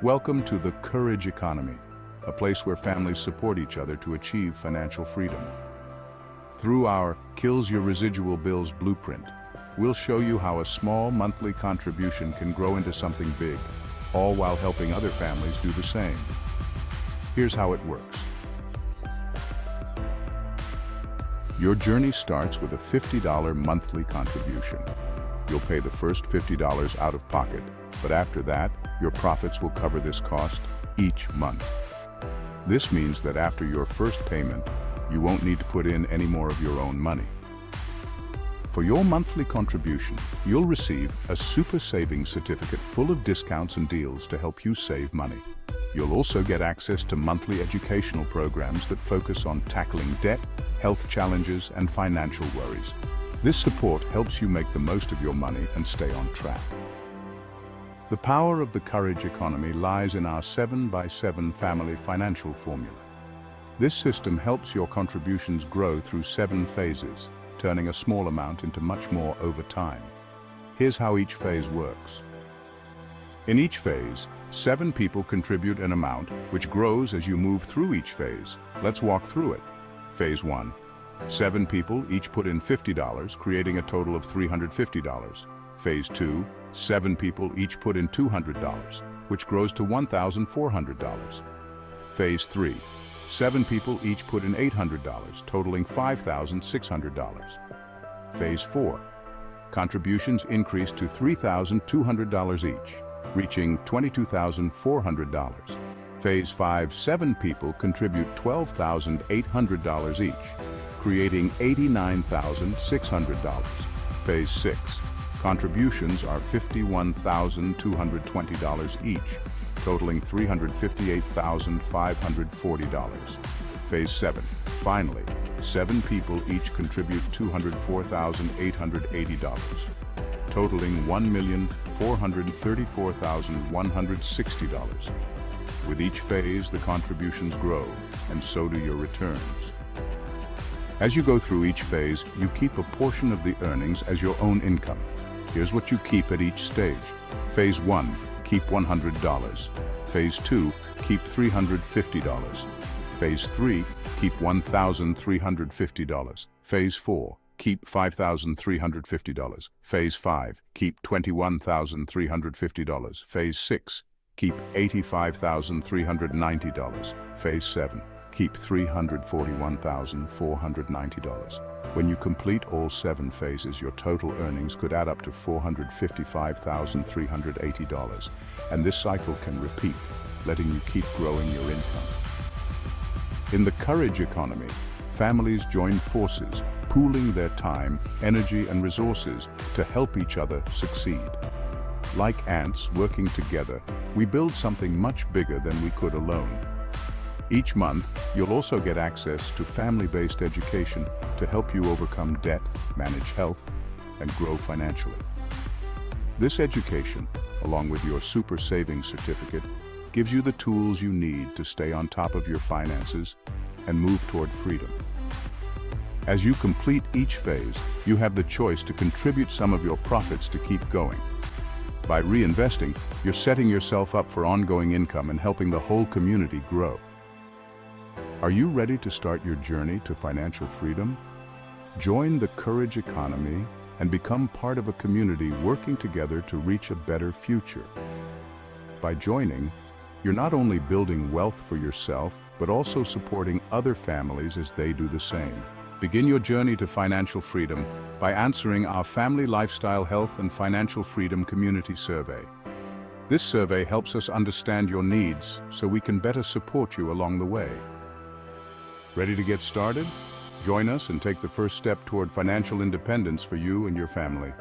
Welcome to the Courage Economy, a place where families support each other to achieve financial freedom. Through our Kills Your Residual Bills blueprint, we'll show you how a small monthly contribution can grow into something big, all while helping other families do the same. Here's how it works. Your journey starts with a $50 monthly contribution. You'll pay the first $50 out of pocket, but after that, your profits will cover this cost each month. This means that after your first payment, you won't need to put in any more of your own money. For your monthly contribution, you'll receive a super savings certificate full of discounts and deals to help you save money. You'll also get access to monthly educational programs that focus on tackling debt, health challenges, and financial worries. This support helps you make the most of your money and stay on track. The power of the Courage Economy lies in our 7x7 family financial formula. This system helps your contributions grow through 7 phases, turning a small amount into much more over time. Here's how each phase works. In each phase, 7 people contribute an amount which grows as you move through each phase. Let's walk through it. Phase 1. 7 people each put in $50, creating a total of $350. Phase 2. 7 people each put in $200, which grows to $1,400. Phase 3. 7 people each put in $800, totaling $5,600. Phase 4. Contributions increase to $3,200 each, reaching $22,400. Phase 5. 7 people contribute $12,800 each, creating $89,600. Phase 6. Contributions are $51,220 each, totaling $358,540. Phase 7. Finally, 7 people each contribute $204,880, totaling $1,434,160. With each phase, the contributions grow, and so do your returns. As you go through each phase, you keep a portion of the earnings as your own income. Here's what you keep at each stage. Phase 1, keep $100. Phase 2, keep $350. Phase 3, keep $1,350. Phase 4, keep $5,350. Phase 5, keep $21,350. Phase 6, keep $85,390. Phase 7, keep $341,490. When you complete all 7 phases, your total earnings could add up to $455,380, and this cycle can repeat, letting you keep growing your income. In the Courage Economy, families join forces, pooling their time, energy, and resources to help each other succeed. Like ants working together, we build something much bigger than we could alone. Each month, you'll also get access to family-based education to help you overcome debt, manage health, and grow financially. This education, along with your super savings certificate, gives you the tools you need to stay on top of your finances and move toward freedom. As you complete each phase, you have the choice to contribute some of your profits to keep going. By reinvesting, you're setting yourself up for ongoing income and helping the whole community grow. Are you ready to start your journey to financial freedom? Join the Courage Economy and become part of a community working together to reach a better future. By joining, you're not only building wealth for yourself, but also supporting other families as they do the same. Begin your journey to financial freedom by answering our Family Lifestyle Health and Financial Freedom Community Survey. This survey helps us understand your needs so we can better support you along the way. Ready to get started? Join us and take the first step toward financial independence for you and your family.